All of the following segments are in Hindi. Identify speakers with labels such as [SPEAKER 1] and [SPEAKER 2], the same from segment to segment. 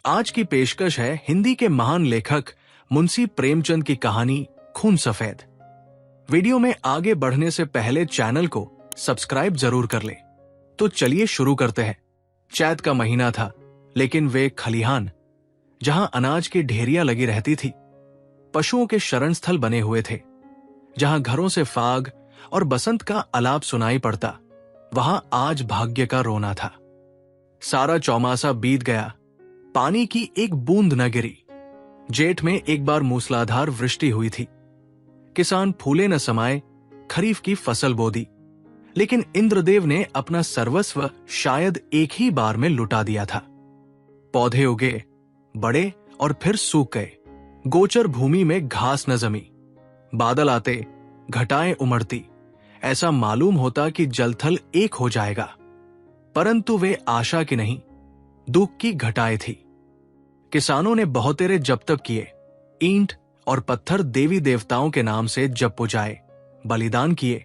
[SPEAKER 1] आज की पेशकश है हिंदी के महान लेखक मुंशी प्रेमचंद की कहानी खून सफेद। वीडियो में आगे बढ़ने से पहले चैनल को सब्सक्राइब जरूर कर ले। तो चलिए शुरू करते हैं। चैत का महीना था, लेकिन वे खलिहान जहां अनाज की ढेरियां लगी रहती थी, पशुओं के शरण स्थल बने हुए थे, जहां घरों से फाग और बसंत का अलाप सुनाई पड़ता, वहां आज भाग्य का रोना था। सारा चौमासा बीत गया, पानी की एक बूंद न गिरी। जेठ में एक बार मूसलाधार वृष्टि हुई थी। किसान फूले न समाये खरीफ की फसल बो दी, लेकिन इंद्रदेव ने अपना सर्वस्व शायद एक ही बार में लुटा दिया था। पौधे उगे, बड़े और फिर सूख गए। गोचर भूमि में घास न जमी। बादल आते, घटाएं उमड़ती, ऐसा मालूम होता कि जलथल एक हो जाएगा। परंतु वे आशा की नहीं, दुख की घटाएं थी। किसानों ने बहुतेरे जप तप किए, ईंट और पत्थर देवी देवताओं के नाम से जप पुजाए, बलिदान किए,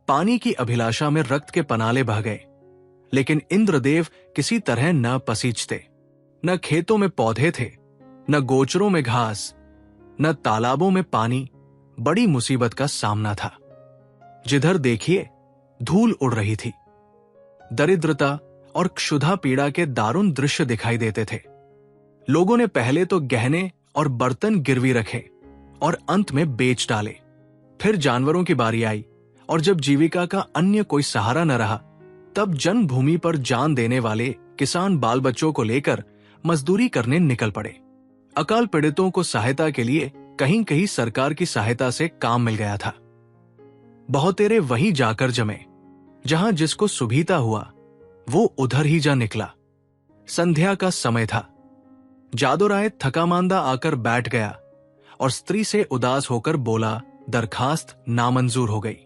[SPEAKER 1] पानी की अभिलाषा में रक्त के पनाले बह गए। लेकिन इंद्रदेव किसी तरह न पसीजते। न खेतों में पौधे थे, न गोचरों में घास, न तालाबों में पानी। बड़ी मुसीबत का सामना था। जिधर देखिए धूल उड़ रही थी। दरिद्रता और क्षुधा पीड़ा के दारुण दृश्य दिखाई देते थे। लोगों ने पहले तो गहने और बर्तन गिरवी रखे और अंत में बेच डाले। फिर जानवरों की बारी आई, और जब जीविका का अन्य कोई सहारा न रहा, तब जन्मभूमि पर जान देने वाले किसान बाल बच्चों को लेकर मजदूरी करने निकल पड़े। अकाल पीड़ितों को सहायता के लिए कहीं कहीं सरकार की सहायता से काम मिल गया था। बहुतेरे वहीं जाकर जमे, जहां जिसको सुभीता हुआ वो उधर ही जा निकला। संध्या का समय था। जादूराय थकामांदा आकर बैठ गया और स्त्री से उदास होकर बोला, दरखास्त नामंजूर हो गई।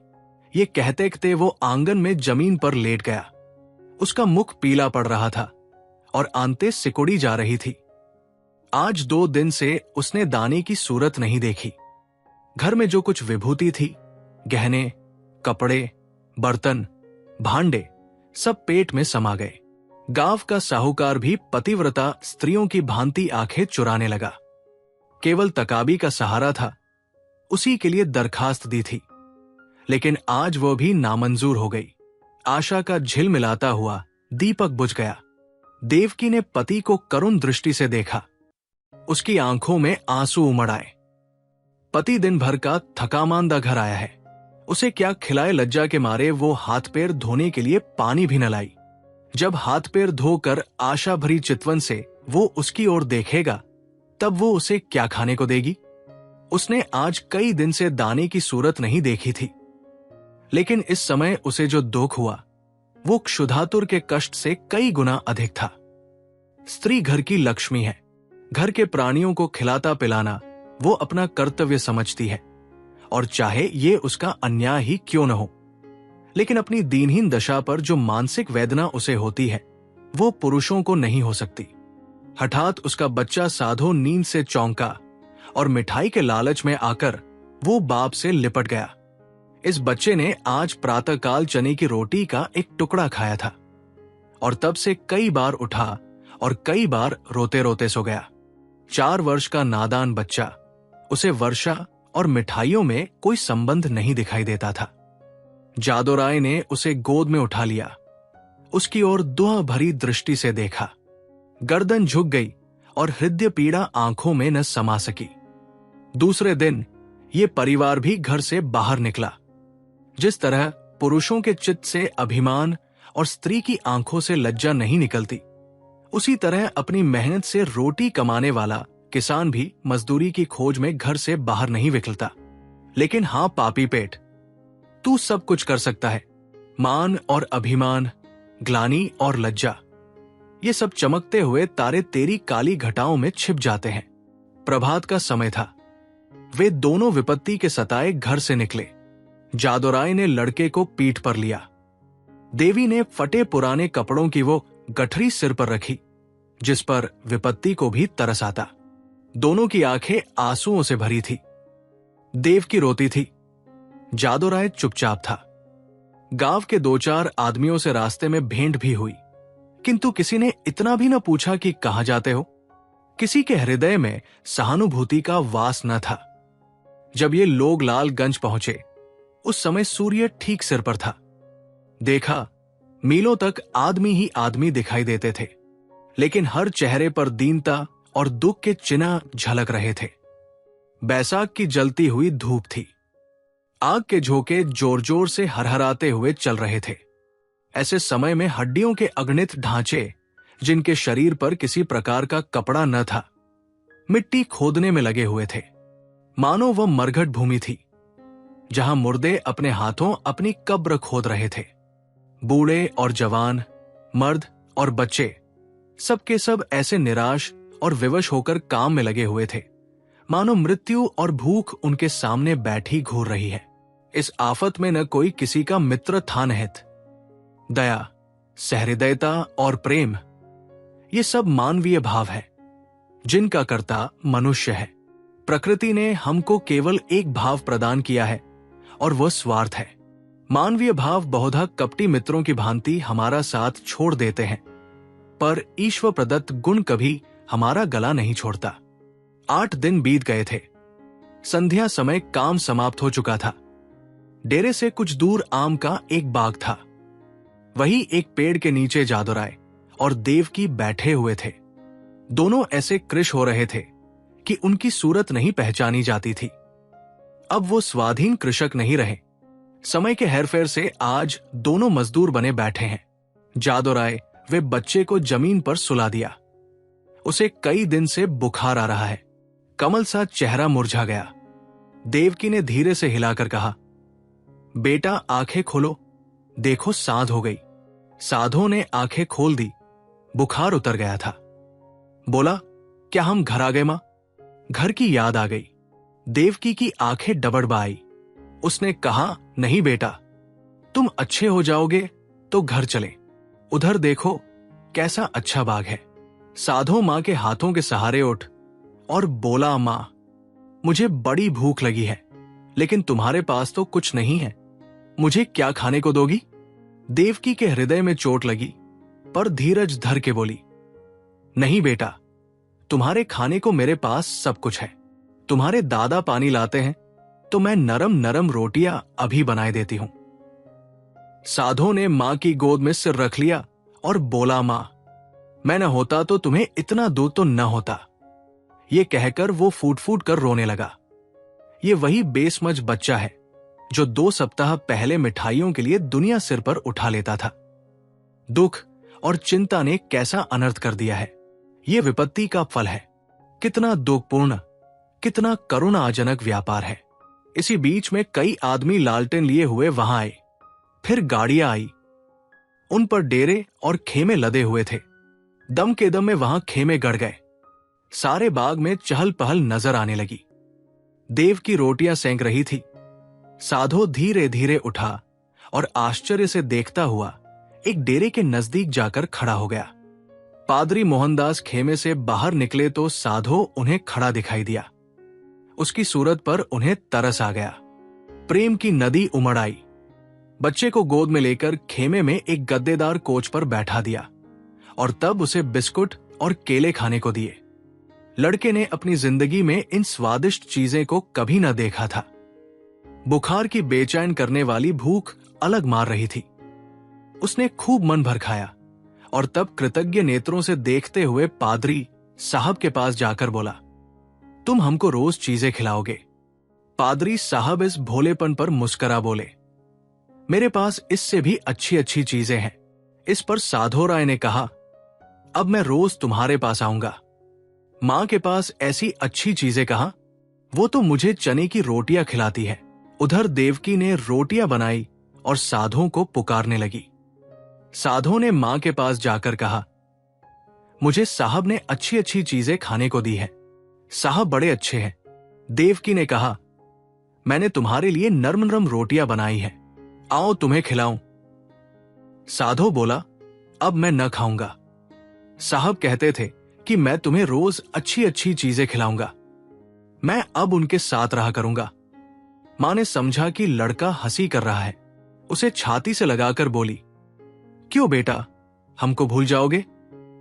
[SPEAKER 1] ये कहते कहते वो आंगन में जमीन पर लेट गया। उसका मुख पीला पड़ रहा था और आंतें सिकुड़ी जा रही थी। आज 2 दिन से उसने दानी की सूरत नहीं देखी। घर में जो कुछ विभूति थी, गहने, कपड़े, बर्तन, भांडे, सब पेट में समा गए। गांव का साहूकार भी पतिव्रता स्त्रियों की भांति आंखें चुराने लगा। केवल तकाबी का सहारा था, उसी के लिए दरखास्त दी थी, लेकिन आज वो भी नामंजूर हो गई। आशा का झिलमिलाता हुआ दीपक बुझ गया। देवकी ने पति को करुण दृष्टि से देखा। उसकी आंखों में आंसू उमड़ आए। पति दिन भर का थकामांदा घर आया है। उसे क्या खिलाए लज्जा के मारे वो हाथ पैर धोने के लिए पानी भी न लाई। जब हाथ पैर धोकर आशा भरी चितवन से वो उसकी ओर देखेगा, तब वो उसे क्या खाने को देगी। उसने आज कई दिन से दाने की सूरत नहीं देखी थी, लेकिन इस समय उसे जो दुख हुआ वो क्षुधातुर के कष्ट से कई गुना अधिक था। स्त्री घर की लक्ष्मी है। घर के प्राणियों को खिलाता पिलाना वो अपना कर्तव्य समझती है, और चाहे ये उसका अन्याय ही क्यों न हो। लेकिन अपनी दीनहीन दशा पर जो मानसिक वेदना उसे होती है, वो पुरुषों को नहीं हो सकती। हठात उसका बच्चा साधो नींद से चौंका और मिठाई के लालच में आकर वो बाप से लिपट गया। इस बच्चे ने आज प्रातःकाल चने की रोटी का एक टुकड़ा खाया था, और तब से कई बार उठा और कई बार रोते रोते सो गया। 4 वर्ष का नादान बच्चा, उसे वर्षा और मिठाइयों में कोई संबंध नहीं दिखाई देता था। जादूराय ने उसे गोद में उठा लिया, उसकी ओर दुआ भरी दृष्टि से देखा। गर्दन झुक गई और हृदय पीड़ा आंखों में न समा सकी। दूसरे दिन ये परिवार भी घर से बाहर निकला। जिस तरह पुरुषों के चित्त से अभिमान और स्त्री की आंखों से लज्जा नहीं निकलती, उसी तरह अपनी मेहनत से रोटी कमाने वाला किसान भी मजदूरी की खोज में घर से बाहर नहीं निकलता। लेकिन हां पापी पेट, तू सब कुछ कर सकता है। मान और अभिमान, ग्लानि और लज्जा, ये सब चमकते हुए तारे तेरी काली घटाओं में छिप जाते हैं। प्रभात का समय था। वे दोनों विपत्ति के सताए घर से निकले। जादूराय ने लड़के को पीठ पर लिया। देवी ने फटे पुराने कपड़ों की वो गठरी सिर पर रखी, जिस पर विपत्ति को भी तरस आता। दोनों की आंखें आंसुओं से भरी थी। देवकी रोती थी, जादूराय चुपचाप था। गांव के 2-4 आदमियों से रास्ते में भेंट भी हुई, किंतु किसी ने इतना भी न पूछा कि कहां जाते हो। किसी के हृदय में सहानुभूति का वास न था। जब ये लोग लालगंज पहुंचे, उस समय सूर्य ठीक सिर पर था। देखा, मीलों तक आदमी ही आदमी दिखाई देते थे, लेकिन हर चेहरे पर दीनता और दुख के चिन्ह झलक रहे थे। बैसाख की जलती हुई धूप थी। आग के झोंके जोर जोर से हरहराते हुए चल रहे थे। ऐसे समय में हड्डियों के अगणित ढांचे, जिनके शरीर पर किसी प्रकार का कपड़ा न था, मिट्टी खोदने में लगे हुए थे। मानो वह मरघट भूमि थी, जहां मुर्दे अपने हाथों अपनी कब्र खोद रहे थे। बूढ़े और जवान, मर्द और बच्चे, सबके सब ऐसे निराश और विवश होकर काम में लगे हुए थे, मानो मृत्यु और भूख उनके सामने बैठी घूर रही है। इस आफत में न कोई किसी का मित्र था निहित। दया, सहृदयता और प्रेम, ये सब मानवीय भाव है, जिनका कर्ता मनुष्य है। प्रकृति ने हमको केवल एक भाव प्रदान किया है, और वह स्वार्थ है। मानवीय भाव बहुधा कपटी मित्रों की भांति हमारा साथ छोड़ देते हैं, पर ईश्वर प्रदत्त गुण कभी हमारा गला नहीं छोड़ता। 8 दिन बीत गए थे। संध्या समय काम समाप्त हो चुका था। डेरे से कुछ दूर आम का एक बाग था। वही एक पेड़ के नीचे जादुराय और देवकी बैठे हुए थे। दोनों ऐसे कृश हो रहे थे कि उनकी सूरत नहीं पहचानी जाती थी। अब वो स्वाधीन कृषक नहीं रहे। समय के हेरफेर से आज दोनों मजदूर बने बैठे हैं। जादुराय वे बच्चे को जमीन पर सुला दिया। उसे कई दिन से बुखार आ रहा है। कमल सा चेहरा मुरझा गया। देवकी ने धीरे से हिलाकर कहा, बेटा आंखें खोलो, देखो सांध हो गई। साधो ने आंखें खोल दी। बुखार उतर गया था। बोला, क्या हम घर आ गए मां? घर की याद आ गई। देवकी की आंखें डबडबाई। उसने कहा, नहीं बेटा, तुम अच्छे हो जाओगे तो घर चले। उधर देखो कैसा अच्छा बाग है। साधो मां के हाथों के सहारे उठ और बोला, मां, मुझे बड़ी भूख लगी है, लेकिन तुम्हारे पास तो कुछ नहीं है। मुझे क्या खाने को दोगी? देवकी के हृदय में चोट लगी, पर धीरज धर के बोली, नहीं बेटा, तुम्हारे खाने को मेरे पास सब कुछ है। तुम्हारे दादा पानी लाते हैं तो मैं नरम नरम रोटियां अभी बनाए देती हूं। साधो ने मां की गोद में सिर रख लिया और बोला, मां, मैं न होता तो तुम्हें इतना दूध तो न होता। ये कहकर वो फूट फूट कर रोने लगा। ये वही बेसमझ बच्चा है जो 2 सप्ताह पहले मिठाइयों के लिए दुनिया सिर पर उठा लेता था। दुख और चिंता ने कैसा अनर्थ कर दिया है। ये विपत्ति का फल है। कितना दुखपूर्ण, कितना करुणाजनक व्यापार है। इसी बीच में कई आदमी लालटेन लिए हुए वहां आए। फिर गाड़ियां आई। उन पर डेरे और खेमे लदे हुए थे। दम के दम में वहां खेमे गड़ गए। सारे बाग में चहल पहल नजर आने लगी। देव की रोटियां सेंक रही थी। साधो धीरे धीरे उठा और आश्चर्य से देखता हुआ एक डेरे के नजदीक जाकर खड़ा हो गया। पादरी मोहनदास खेमे से बाहर निकले तो साधो उन्हें खड़ा दिखाई दिया। उसकी सूरत पर उन्हें तरस आ गया। प्रेम की नदी उमड़ आई। बच्चे को गोद में लेकर खेमे में एक गद्देदार कोच पर बैठा दिया और तब उसे बिस्कुट और केले खाने को दिए। लड़के ने अपनी जिंदगी में इन स्वादिष्ट चीजें को कभी न देखा था। बुखार की बेचैन करने वाली भूख अलग मार रही थी। उसने खूब मन भर खाया और तब कृतज्ञ नेत्रों से देखते हुए पादरी साहब के पास जाकर बोला, तुम हमको रोज चीजें खिलाओगे? पादरी साहब इस भोलेपन पर मुस्करा बोले, मेरे पास इससे भी अच्छी अच्छी चीजें हैं। इस पर साधो राय ने कहा, अब मैं रोज तुम्हारे पास आऊंगा। मां के पास ऐसी अच्छी चीजें कहां? वो तो मुझे चने की रोटियां खिलाती है। उधर देवकी ने रोटियां बनाई और साधो को पुकारने लगी। साधो ने मां के पास जाकर कहा, मुझे साहब ने अच्छी अच्छी चीजें खाने को दी है। साहब बड़े अच्छे हैं। देवकी ने कहा, मैंने तुम्हारे लिए नरम नरम रोटियां बनाई हैं, आओ तुम्हें खिलाऊं। साधो बोला, अब मैं न खाऊंगा। साहब कहते थे कि मैं तुम्हें रोज अच्छी अच्छी चीजें खिलाऊंगा। मैं अब उनके साथ रहा करूंगा। मां ने समझा कि लड़का हंसी कर रहा है। उसे छाती से लगाकर बोली, क्यों बेटा, हमको भूल जाओगे?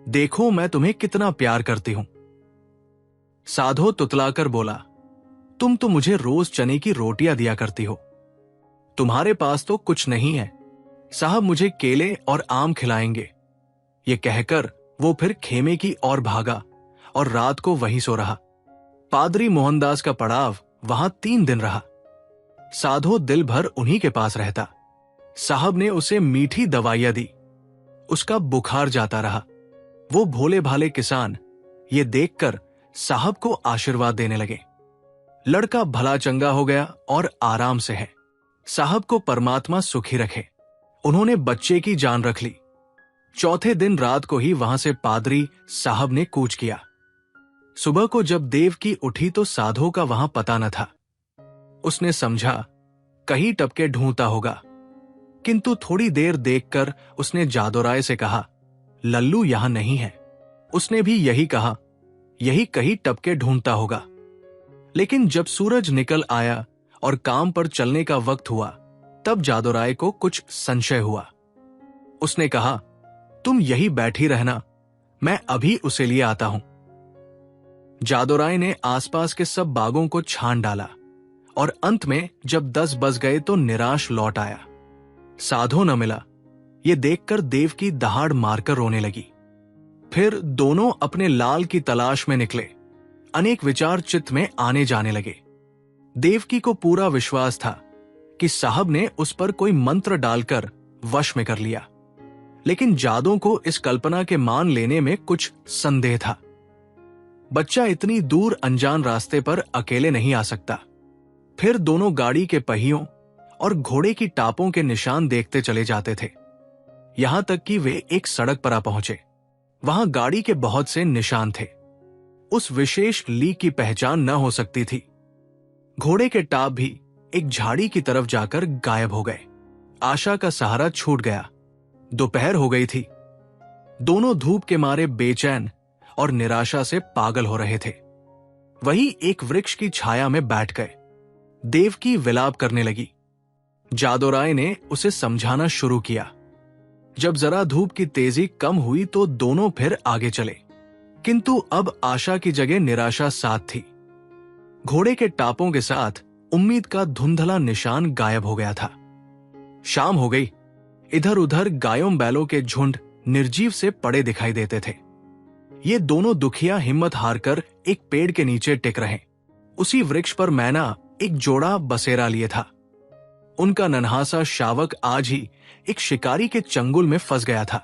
[SPEAKER 1] देखो मैं तुम्हें कितना प्यार करती हूं। साधो तुतलाकर बोला, तुम तो मुझे रोज चने की रोटियां दिया करती हो, तुम्हारे पास तो कुछ नहीं है। साहब मुझे केले और आम खिलाएंगे। ये कहकर वो फिर खेमे की ओर भागा और रात को वहीं सो रहा। पादरी मोहनदास का पड़ाव वहां 3 दिन रहा। साधो दिल भर उन्हीं के पास रहता। साहब ने उसे मीठी दवाइयां दी, उसका बुखार जाता रहा। वो भोले भाले किसान ये देखकर साहब को आशीर्वाद देने लगे। लड़का भला चंगा हो गया और आराम से है। साहब को परमात्मा सुखी रखे। उन्होंने बच्चे की जान रख ली। चौथे दिन रात को ही वहां से पादरी साहब ने कूच किया। सुबह को जब देवकी उठी तो साधो का वहां पता न था। उसने समझा कहीं टपके ढूंढता होगा, किंतु थोड़ी देर देखकर उसने जादोराय से कहा, लल्लू यहां नहीं है। उसने भी यही कहा, यही कहीं टपके ढूंढता होगा। लेकिन जब सूरज निकल आया और काम पर चलने का वक्त हुआ, तब जादोराय को कुछ संशय हुआ। उसने कहा, तुम यही बैठी रहना, मैं अभी उसे लिए आता हूं। जादोराय ने आसपास के सब बागों को छान डाला और अंत में जब 10 बज गए तो निराश लौट आया। साधो न मिला। ये देखकर देवकी दहाड़ मारकर रोने लगी। फिर दोनों अपने लाल की तलाश में निकले। अनेक विचार चित्त में आने जाने लगे। देवकी को पूरा विश्वास था कि साहब ने उस पर कोई मंत्र डालकर वश में कर लिया, लेकिन जादों को इस कल्पना के मान लेने में कुछ संदेह था। बच्चा इतनी दूर अनजान रास्ते पर अकेले नहीं आ सकता। फिर दोनों गाड़ी के पहियों और घोड़े की टापों के निशान देखते चले जाते थे, यहां तक कि वे एक सड़क पर आ पहुंचे। वहां गाड़ी के बहुत से निशान थे। उस विशेष लीक की पहचान न हो सकती थी। घोड़े के टाप भी एक झाड़ी की तरफ जाकर गायब हो गए। आशा का सहारा छूट गया। दोपहर हो गई थी। दोनों धूप के मारे बेचैन और निराशा से पागल हो रहे थे। वही एक वृक्ष की छाया में बैठ गए। देवकी विलाप करने लगी। जादोराय ने उसे समझाना शुरू किया। जब जरा धूप की तेजी कम हुई तो दोनों फिर आगे चले, किंतु अब आशा की जगह निराशा साथ थी। घोड़े के टापों के साथ उम्मीद का धुंधला निशान गायब हो गया था। शाम हो गई। इधर उधर गायों बैलों के झुंड निर्जीव से पड़े दिखाई देते थे। ये दोनों दुखिया हिम्मत हारकर एक पेड़ के नीचे टिक रहे। उसी वृक्ष पर मैना एक जोड़ा बसेरा लिए था। उनका नन्हासा शावक आज ही एक शिकारी के चंगुल में फंस गया था।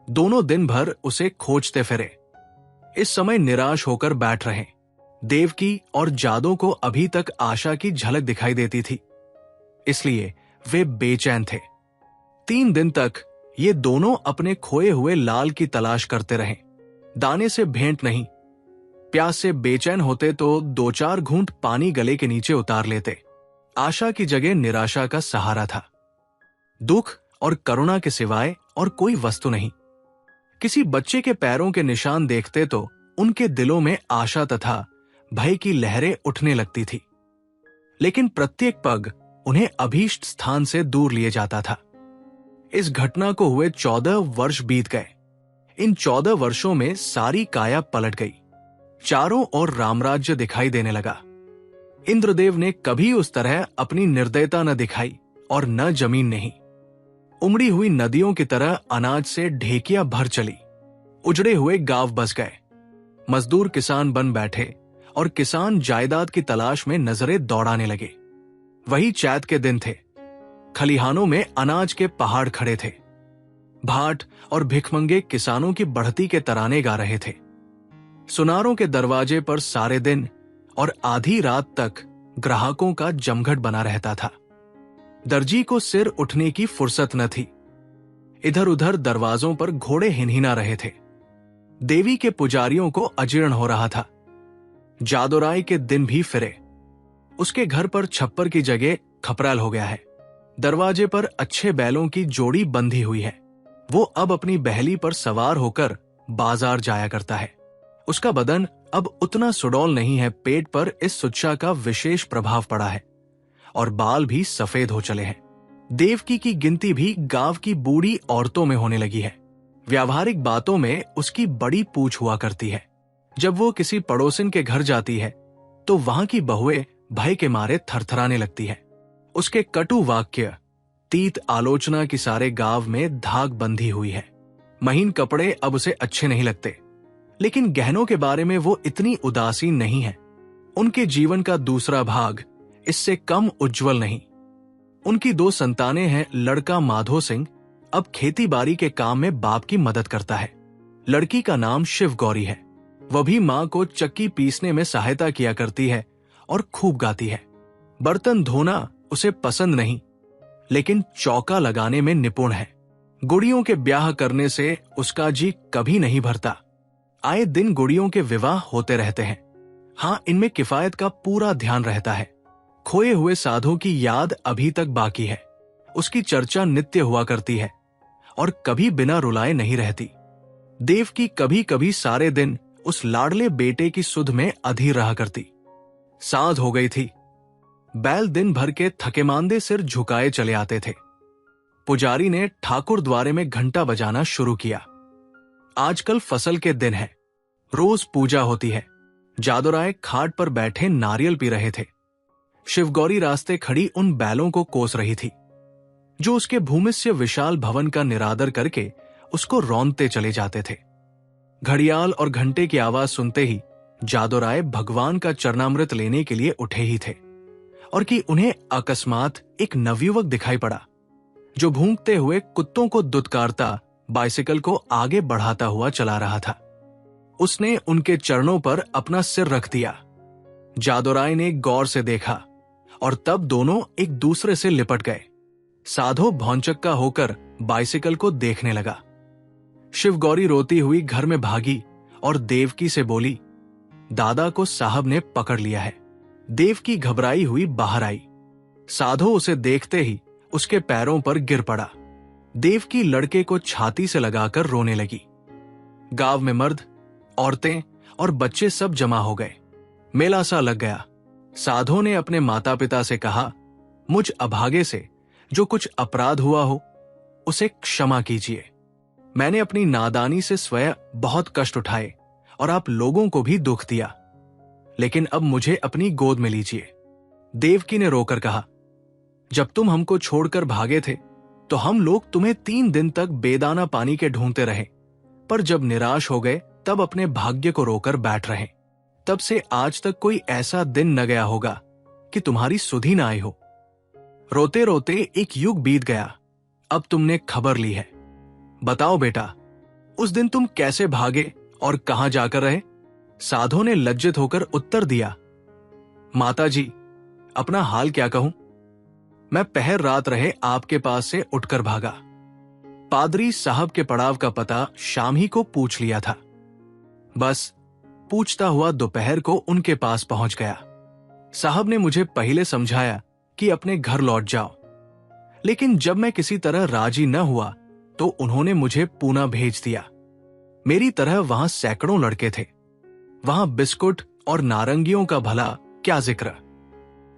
[SPEAKER 1] दोनों दिन भर उसे खोजते फिरे। इस समय निराश होकर बैठ रहे। देवकी और जादों को अभी तक आशा की झलक दिखाई देती थी, इसलिए वे बेचैन थे। 3 दिन तक ये दोनों अपने खोए हुए लाल की तलाश करते रहे। दाने से भेंट नहीं। प्यास से बेचैन होते तो 2-4 घूंट पानी गले के नीचे उतार लेते। आशा की जगह निराशा का सहारा था। दुख और करुणा के सिवाय और कोई वस्तु नहीं। किसी बच्चे के पैरों के निशान देखते तो उनके दिलों में आशा तथा भय की लहरें उठने लगती थी, लेकिन प्रत्येक पग उन्हें अभीष्ट स्थान से दूर लिए जाता था। इस घटना को हुए 14 वर्ष बीत गए। इन 14 वर्षों में सारी काया पलट गई। चारों ओर रामराज्य दिखाई देने लगा। इंद्रदेव ने कभी उस तरह अपनी निर्दयता न दिखाई और न जमीन नहीं। उमड़ी हुई नदियों की तरह अनाज से ढेकियां भर चली। उजड़े हुए गांव बस गए। मजदूर किसान बन बैठे और किसान जायदाद की तलाश में नजरें दौड़ाने लगे। वही चैत के दिन थे। खलिहानों में अनाज के पहाड़ खड़े थे। भाट और भिखमंगे किसानों की बढ़ती के तराने गा रहे थे। सुनारों के दरवाजे पर सारे दिन और आधी रात तक ग्राहकों का जमघट बना रहता था। दर्जी को सिर उठने की फुर्सत न थी। इधर उधर दरवाजों पर घोड़े हिनहिना रहे थे। देवी के पुजारियों को अजीर्ण हो रहा था। जादोराय के दिन भी फिरे। उसके घर पर छप्पर की जगह खपराल हो गया है। दरवाजे पर अच्छे बैलों की जोड़ी बंधी हुई है। वो अब अपनी बहली पर सवार होकर बाजार जाया करता है। उसका बदन अब उतना सुडौल नहीं है। पेट पर इस सुच्चा का विशेष प्रभाव पड़ा है और बाल भी सफेद हो चले हैं। देवकी की गिनती भी गांव की बूढ़ी औरतों में होने लगी है। व्यावहारिक बातों में उसकी बड़ी पूछ हुआ करती है। जब वो किसी पड़ोसिन के घर जाती है तो वहां की बहुएं भय के मारे थरथराने लगती है। उसके कटु वाक्य, तीत आलोचना की सारे गांव में धाक बंधी हुई है। महीन कपड़े अब उसे अच्छे नहीं लगते, लेकिन गहनों के बारे में वो इतनी उदासीन नहीं है। उनके जीवन का दूसरा भाग इससे कम उज्जवल नहीं। उनकी 2 संतानें हैं। लड़का माधो सिंह अब खेती बाड़ी के काम में बाप की मदद करता है। लड़की का नाम शिव गौरी है। वह भी मां को चक्की पीसने में सहायता किया करती है और खूब गाती है। बर्तन धोना उसे पसंद नहीं, लेकिन चौका लगाने में निपुण है। गुड़ियों के ब्याह करने से उसका जी कभी नहीं भरता। आए दिन गुड़ियों के विवाह होते रहते हैं। हाँ, इनमें किफायत का पूरा ध्यान रहता है। खोए हुए साधु की याद अभी तक बाकी है। उसकी चर्चा नित्य हुआ करती है और कभी बिना रुलाए नहीं रहती। देव की कभी कभी सारे दिन उस लाडले बेटे की सुध में अधीर रहा करती। सांझ हो गई थी। बैल दिन भर के थकेमांदे सिर झुकाए चले आते थे। पुजारी ने ठाकुर द्वारे में घंटा बजाना शुरू किया। आजकल फसल के दिन है, रोज पूजा होती है। जादूराय खाट पर बैठे नारियल पी रहे थे। शिवगौरी रास्ते खड़ी उन बैलों को कोस रही थी, जो उसके भूमिष्य विशाल भवन का निरादर करके उसको रौंदते चले जाते थे। घड़ियाल और घंटे की आवाज सुनते ही जादूराय भगवान का चरणामृत लेने के लिए उठे ही थे, और कि उन्हें अकस्मात एक नवयुवक दिखाई पड़ा, जो भूंकते हुए कुत्तों को दुत्कारता बाइसिकल को आगे बढ़ाता हुआ चला रहा था। उसने उनके चरणों पर अपना सिर रख दिया। जादूराय ने गौर से देखा और तब दोनों एक दूसरे से लिपट गए। साधो भौंचक्का होकर बाइसिकल को देखने लगा। शिवगौरी रोती हुई घर में भागी और देवकी से बोली, दादा को साहब ने पकड़ लिया है। देवकी घबराई हुई बाहर आई। साधो उसे देखते ही उसके पैरों पर गिर पड़ा। देवकी लड़के को छाती से लगाकर रोने लगी। गांव में मर्द, औरतें और बच्चे सब जमा हो गए। मेला सा लग गया। साधो ने अपने माता पिता से कहा, मुझ अभागे से जो कुछ अपराध हुआ हो उसे क्षमा कीजिए। मैंने अपनी नादानी से स्वयं बहुत कष्ट उठाए और आप लोगों को भी दुख दिया, लेकिन अब मुझे अपनी गोद में लीजिए। देवकी ने रोकर कहा, जब तुम हमको छोड़कर भागे थे तो हम लोग तुम्हें 3 दिन तक बेदाना पानी के ढूंढते रहे, पर जब निराश हो गए तब अपने भाग्य को रोकर बैठ रहे। तब से आज तक कोई ऐसा दिन न गया होगा कि तुम्हारी सुधि न आई हो। रोते रोते एक युग बीत गया। अब तुमने खबर ली है। बताओ बेटा, उस दिन तुम कैसे भागे और कहां जाकर रहे? साधो ने लज्जित होकर उत्तर दिया, माताजी, अपना हाल क्या कहूं? मैं पहर रात रहे आपके पास से उठकर भागा। पादरी साहब के पड़ाव का पता शाम ही को पूछ लिया था। बस पूछता हुआ दोपहर को उनके पास पहुंच गया। साहब ने मुझे पहले समझाया कि अपने घर लौट जाओ, लेकिन जब मैं किसी तरह राजी न हुआ तो उन्होंने मुझे पूना भेज दिया। मेरी तरह वहां सैकड़ों लड़के थे। वहां बिस्कुट और नारंगियों का भला क्या जिक्र।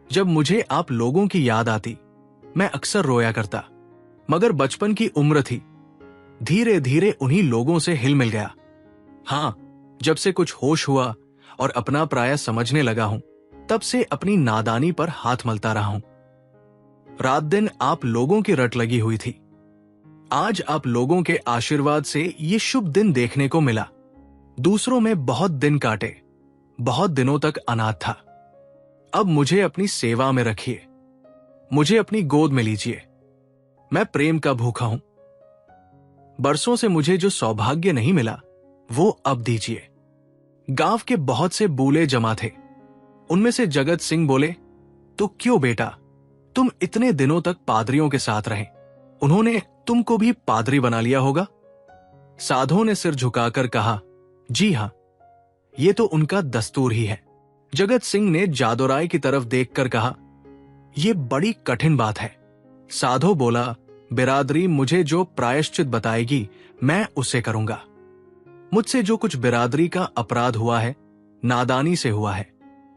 [SPEAKER 1] जब मुझे आप लोगों की याद आती मैं अक्सर रोया करता, मगर बचपन की उम्र थी। धीरे धीरे उन्हीं लोगों से हिल मिल गया। हां, जब से कुछ होश हुआ और अपना प्राय समझने लगा हूं, तब से अपनी नादानी पर हाथ मलता रहा हूं। रात दिन आप लोगों की रट लगी हुई थी। आज आप लोगों के आशीर्वाद से ये शुभ दिन देखने को मिला। दूसरों में बहुत दिन काटे, बहुत दिनों तक अनाथ था। अब मुझे अपनी सेवा में रखिए, मुझे अपनी गोद में लीजिए। मैं प्रेम का भूखा हूं। बरसों से मुझे जो सौभाग्य नहीं मिला वो अब दीजिए। गांव के बहुत से बूले जमा थे। उनमें से जगत सिंह बोले, तो क्यों बेटा, तुम इतने दिनों तक पादरियों के साथ रहे, उन्होंने तुमको भी पादरी बना लिया होगा? साधो ने सिर झुकाकर कहा, जी हां, ये तो उनका दस्तूर ही है। जगत सिंह ने जादूराय की तरफ देखकर कहा, यह बड़ी कठिन बात है। साधो बोला, बिरादरी मुझे जो प्रायश्चित बताएगी मैं उसे करूंगा। मुझसे जो कुछ बिरादरी का अपराध हुआ है नादानी से हुआ है,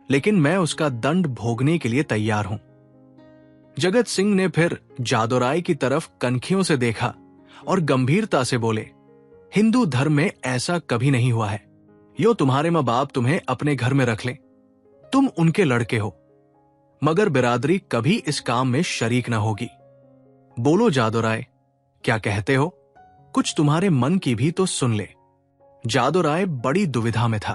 [SPEAKER 1] लेकिन मैं उसका दंड भोगने के लिए तैयार हूं। जगत सिंह ने फिर जादूराय की तरफ कनखियों से देखा और गंभीरता से बोले, हिंदू धर्म में ऐसा कभी नहीं हुआ है। यो तुम्हारे माँ बाप तुम्हें अपने घर में रख लें, तुम उनके लड़के हो, मगर बिरादरी कभी इस काम में शरीक न होगी। बोलो जादूराय, क्या कहते हो? कुछ तुम्हारे मन की भी तो सुन ले। जादूराय बड़ी दुविधा में था।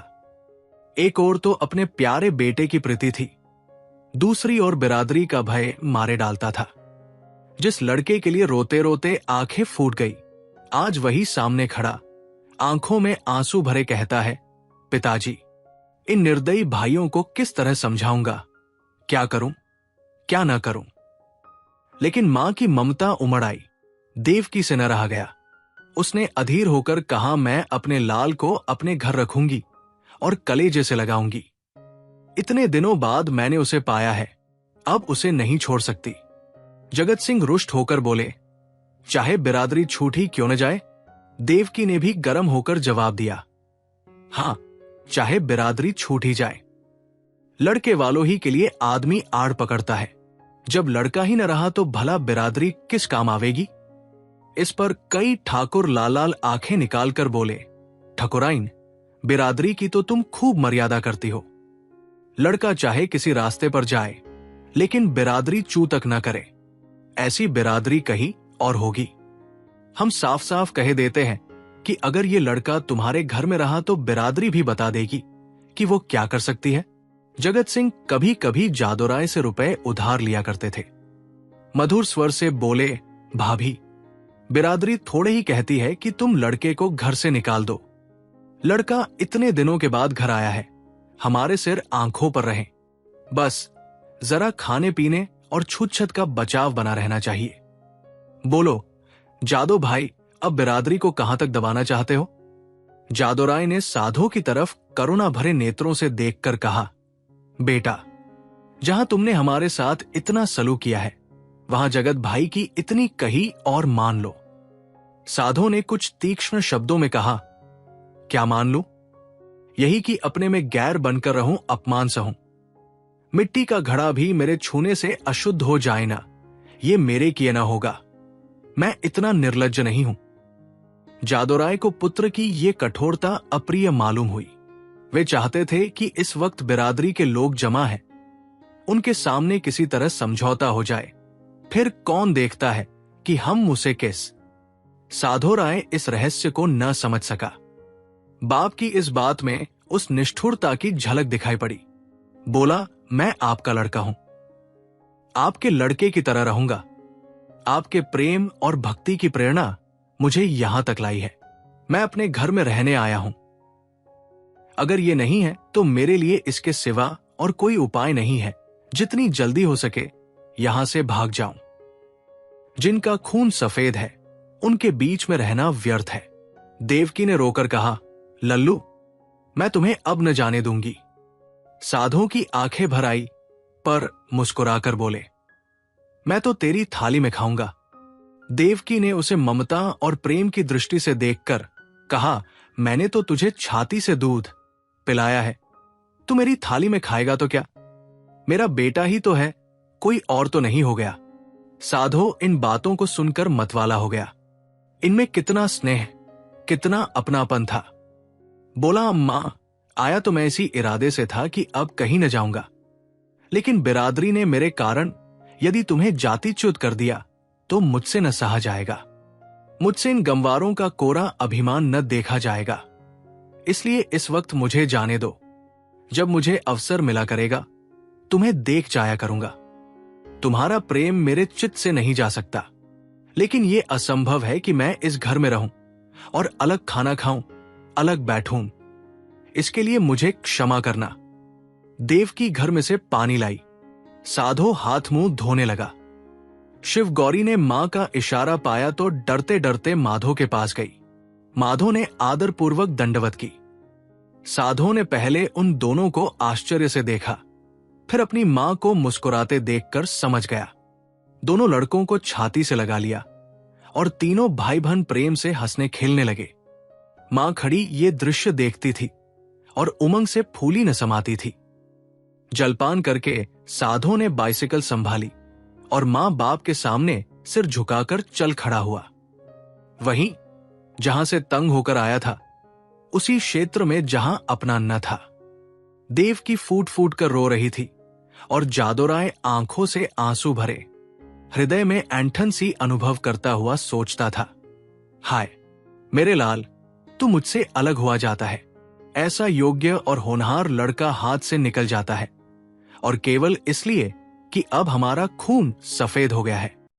[SPEAKER 1] एक ओर तो अपने प्यारे बेटे की प्रीति थी, दूसरी ओर बिरादरी का भय मारे डालता था। जिस लड़के के लिए रोते रोते आंखें फूट गई, आज वही सामने खड़ा आंखों में आंसू भरे कहता है, पिताजी, इन निर्दयी भाइयों को किस तरह समझाऊंगा? क्या करूं, क्या ना करूं? लेकिन मां की ममता उमड़ आई। देवकी से न रहा गया। उसने अधीर होकर कहा, मैं अपने लाल को अपने घर रखूंगी और कलेजे से लगाऊंगी। इतने दिनों बाद मैंने उसे पाया है, अब उसे नहीं छोड़ सकती। जगत सिंह रुष्ट होकर बोले, चाहे बिरादरी छूटी क्यों न जाए? देवकी ने भी गर्म होकर जवाब दिया, हां, चाहे बिरादरी छूट ही जाए। लड़के वालों ही के लिए आदमी आड़ पकड़ता है। जब लड़का ही न रहा तो भला बिरादरी किस काम आवेगी? इस पर कई ठाकुर लाल आंखें निकालकर बोले, ठकुराइन, बिरादरी की तो तुम खूब मर्यादा करती हो। लड़का चाहे किसी रास्ते पर जाए, लेकिन बिरादरी चू तक न करे। ऐसी बिरादरी कहीं और होगी। हम साफ साफ कह देते हैं कि अगर ये लड़का तुम्हारे घर में रहा तो बिरादरी भी बता देगी कि वो क्या कर सकती है। जगत सिंह कभी कभी जादूराय से रुपए उधार लिया करते थे। मधुर स्वर से बोले, भाभी, बिरादरी थोड़े ही कहती है कि तुम लड़के को घर से निकाल दो। लड़का इतने दिनों के बाद घर आया है, हमारे सिर आंखों पर रहे। बस जरा खाने पीने और छूत छत का बचाव बना रहना चाहिए। बोलो जादो भाई, अब बिरादरी को कहां तक दबाना चाहते हो? जादूराय ने साधो की तरफ करुणा भरे नेत्रों से देखकर कहा, बेटा, जहां तुमने हमारे साथ इतना सलूक किया है, वहां जगत भाई की इतनी कही और मान लो। साधो ने कुछ तीक्ष्ण शब्दों में कहा, क्या मान लूं? यही कि अपने में गैर बनकर रहूं, अपमान सहूं। मिट्टी का घड़ा भी मेरे छूने से अशुद्ध हो जाए ना, ये मेरे किए ना होगा। मैं इतना निर्लज्ज नहीं हूं। जादूराय को पुत्र की ये कठोरता अप्रिय मालूम हुई। वे चाहते थे कि इस वक्त बिरादरी के लोग जमा हैं, उनके सामने किसी तरह समझौता हो जाए। फिर कौन देखता है कि हम मुझसे किस। साधो राय इस रहस्य को न समझ सका। बाप की इस बात में उस निष्ठुरता की झलक दिखाई पड़ी। बोला, मैं आपका लड़का हूं, आपके लड़के की तरह रहूंगा। आपके प्रेम और भक्ति की प्रेरणा मुझे यहां तक लाई है। मैं अपने घर में रहने आया हूं। अगर ये नहीं है तो मेरे लिए इसके सिवा और कोई उपाय नहीं है। जितनी जल्दी हो सके यहां से भाग जाऊं। जिनका खून सफेद है उनके बीच में रहना व्यर्थ है। देवकी ने रोकर कहा, लल्लू, मैं तुम्हें अब न जाने दूंगी। साधो की आंखें भर आई, पर मुस्कुराकर बोले, मैं तो तेरी थाली में खाऊंगा। देवकी ने उसे ममता और प्रेम की दृष्टि से देखकर कहा, मैंने तो तुझे छाती से दूध पिलाया है, तू मेरी थाली में खाएगा तो क्या? मेरा बेटा ही तो है, कोई और तो नहीं हो गया। साधो इन बातों को सुनकर मतवाला हो गया। इनमें कितना स्नेह, कितना अपनापन था। बोला, अम्मा, आया तो मैं इसी इरादे से था कि अब कहीं न जाऊंगा, लेकिन बिरादरी ने मेरे कारण यदि तुम्हें जातिच्युत कर दिया तो मुझसे न सहा जाएगा। मुझसे इन गंवारों का कोरा अभिमान न देखा जाएगा। इसलिए इस वक्त मुझे जाने दो। जब मुझे अवसर मिला करेगा तुम्हें देख जाया करूंगा। तुम्हारा प्रेम मेरे चित्त से नहीं जा सकता, लेकिन यह असंभव है कि मैं इस घर में रहूं और अलग खाना खाऊं, अलग बैठूं। इसके लिए मुझे क्षमा करना। देवकी घर में से पानी लाई। साधो हाथ मुंह धोने लगा। शिव गौरी ने मां का इशारा पाया तो डरते डरते माधो के पास गई। माधो ने आदरपूर्वक दंडवत की। साधो ने पहले उन दोनों को आश्चर्य से देखा, फिर अपनी मां को मुस्कुराते देखकर समझ गया। दोनों लड़कों को छाती से लगा लिया और तीनों भाई बहन प्रेम से हंसने खेलने लगे। मां खड़ी ये दृश्य देखती थी और उमंग से फूली न समाती थी। जलपान करके साधो ने बाइसिकल संभाली और मां बाप के सामने सिर झुकाकर चल खड़ा हुआ। वहीं जहां से तंग होकर आया था उसी क्षेत्र में जहां अपना न था। देव की फूट फूट कर रो रही थी और जादोराय आंखों से आंसू भरे, हृदय में ऐंठन सी अनुभव करता हुआ सोचता था, हाय मेरे लाल, तू मुझसे अलग हुआ जाता है। ऐसा योग्य और होनहार लड़का हाथ से निकल जाता है, और केवल इसलिए कि अब हमारा खून सफेद हो गया है।